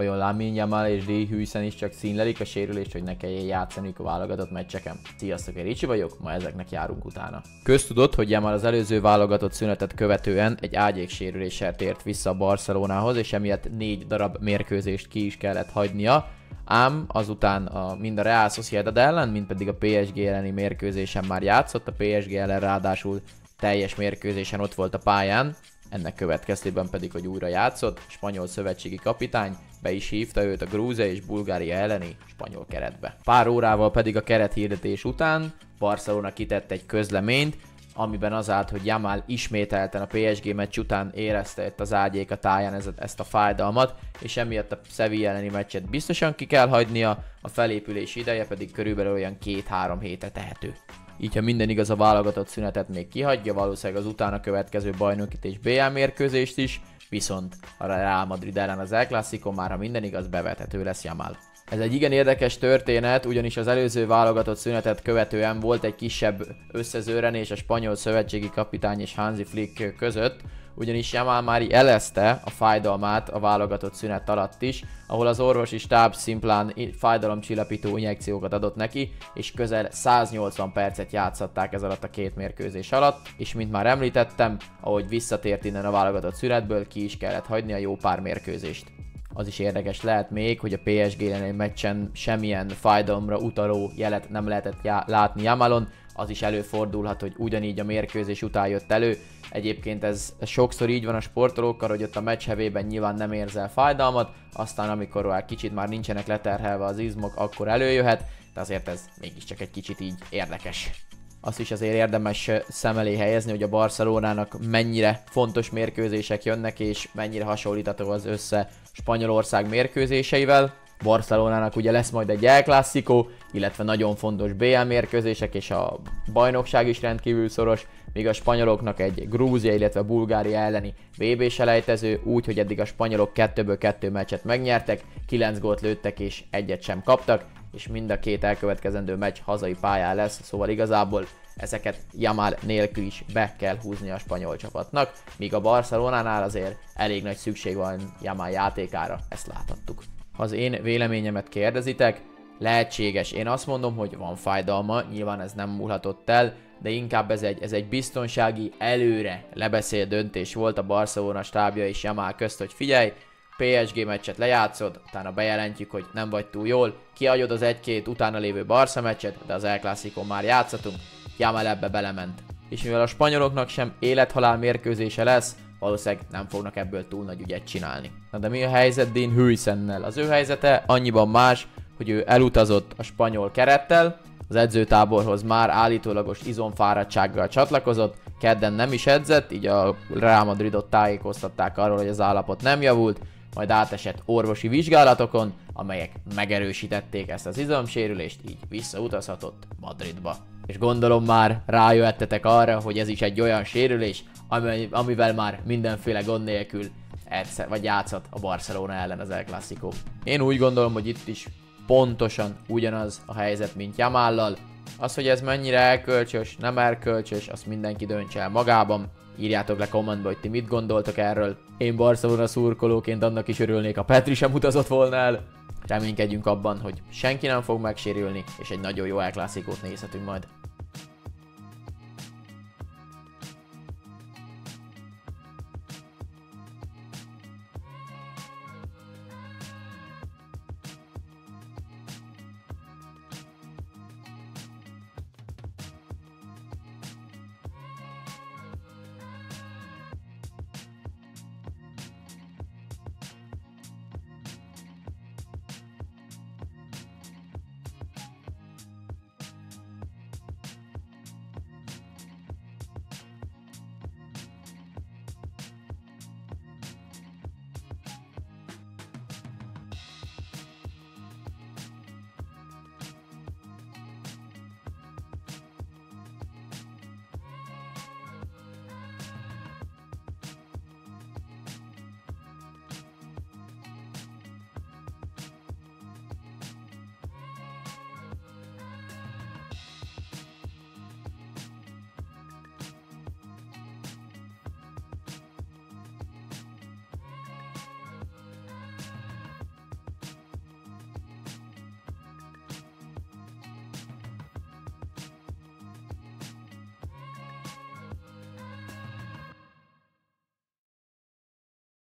Vajon Lamine Yamal és Huijsen is csak színlelik a sérülést, hogy ne kelljen játszani a válogatott meccseken? Sziasztok, én Ricsi vagyok, ma ezeknek járunk utána. Köztudott, hogy Yamal az előző válogatott szünetet követően egy ágyéksérüléssel tért vissza a Barcelonához, és emiatt 4 darab mérkőzést ki is kellett hagynia. Ám azután mind a Real Sociedad ellen, mind pedig a PSG elleni mérkőzésen már játszott, a PSG ellen ráadásul teljes mérkőzésen ott volt a pályán, ennek következtében pedig, hogy újra játszott, spanyol szövetségi kapitány be is hívta őt a Grúzia és Bulgária elleni spanyol keretbe. Pár órával pedig a kerethirdetés után Barcelona kitett egy közleményt, amiben az állt, hogy Yamal ismételten a PSG meccs után érezte itt az ágyék a táján ezt a fájdalmat, és emiatt a Sevilla elleni meccset biztosan ki kell hagynia, a felépülés ideje pedig körülbelül olyan 2-3 hétre tehető. Így, ha minden igaz, a válogatott szünetet még kihagyja, valószínűleg az utána következő bajnokit és BL mérkőzést is, viszont a Real Madrid ellen az El Clásico már, ha minden igaz, bevethető lesz Yamal. Ez egy igen érdekes történet, ugyanis az előző válogatott szünetet követően volt egy kisebb összezőrenés a spanyol szövetségi kapitány és Hansi Flick között, ugyanis Yamal már jelezte a fájdalmát a válogatott szünet alatt is, ahol az orvosi stáb szimplán fájdalomcsillapító injekciókat adott neki, és közel 180 percet játszották ez alatt a 2 mérkőzés alatt, és mint már említettem, ahogy visszatért innen a válogatott szünetből, ki is kellett hagyni a jó pár mérkőzést. Az is érdekes lehet még, hogy a PSG elleni meccsen semmilyen fájdalomra utaló jelet nem lehetett látni Yamalon, az is előfordulhat, hogy ugyanígy a mérkőzés után jött elő. Egyébként ez sokszor így van a sportolókkal, hogy ott a meccs hevében nyilván nem érzel fájdalmat, aztán amikor már kicsit már nincsenek leterhelve az izmok, akkor előjöhet, de azért ez mégiscsak egy kicsit így érdekes. Azt is azért érdemes szem elé helyezni, hogy a Barcelonának mennyire fontos mérkőzések jönnek, és mennyire hasonlítható az össze Spanyolország mérkőzéseivel. Barcelonának ugye lesz majd egy El Clásico, illetve nagyon fontos BL mérkőzések, és a bajnokság is rendkívül szoros, míg a spanyoloknak egy Grúzia, illetve Bulgária elleni VB-selejtező, úgyhogy eddig a spanyolok 2-ből 2 meccset megnyertek, 9 gólt lőttek és egyet sem kaptak, és mind a 2 elkövetkezendő meccs hazai pályán lesz, szóval igazából ezeket Yamal nélkül is be kell húzni a spanyol csapatnak, míg a Barcelonánál azért elég nagy szükség van Yamal játékára, ezt láthattuk. Ha az én véleményemet kérdezitek, lehetséges. Én azt mondom, hogy van fájdalma, nyilván ez nem múlhatott el, de inkább ez egy biztonsági, előre lebeszélt döntés volt a Barcelona stábja és Yamal közt, hogy figyelj, PSG meccset lejátszod, utána bejelentjük, hogy nem vagy túl jól, kiadod az 1-2 utána lévő Barca meccset, de az El Clásico már játszatunk, Yamal ebbe belement. És mivel a spanyoloknak sem élethalál mérkőzése lesz, valószínűleg nem fognak ebből túl nagy ügyet csinálni. Na de mi a helyzet Dean Huijsennel? Az ő helyzete annyiban más, hogy ő elutazott a spanyol kerettel, az edzőtáborhoz már állítólagos izomfáradtsággal csatlakozott, kedden nem is edzett, így a Real Madridot tájékoztatták arról, hogy az állapot nem javult, majd átesett orvosi vizsgálatokon, amelyek megerősítették ezt az izomsérülést, így visszautazhatott Madridba. És gondolom már rájöttetek arra, hogy ez is egy olyan sérülés, amivel már mindenféle gond nélkül játszhat a Barcelona ellen az El Clásico. Én úgy gondolom, hogy itt is pontosan ugyanaz a helyzet, mint Yamallal. Az, hogy ez mennyire erkölcsös, nem erkölcsös, azt mindenki döntse el magában. Írjátok le kommentbe, hogy ti mit gondoltok erről. Én Barcelona szurkolóként annak is örülnék, ha Petri sem utazott volna el. Reménykedjünk abban, hogy senki nem fog megsérülni, és egy nagyon jó El Clásico-t nézhetünk majd.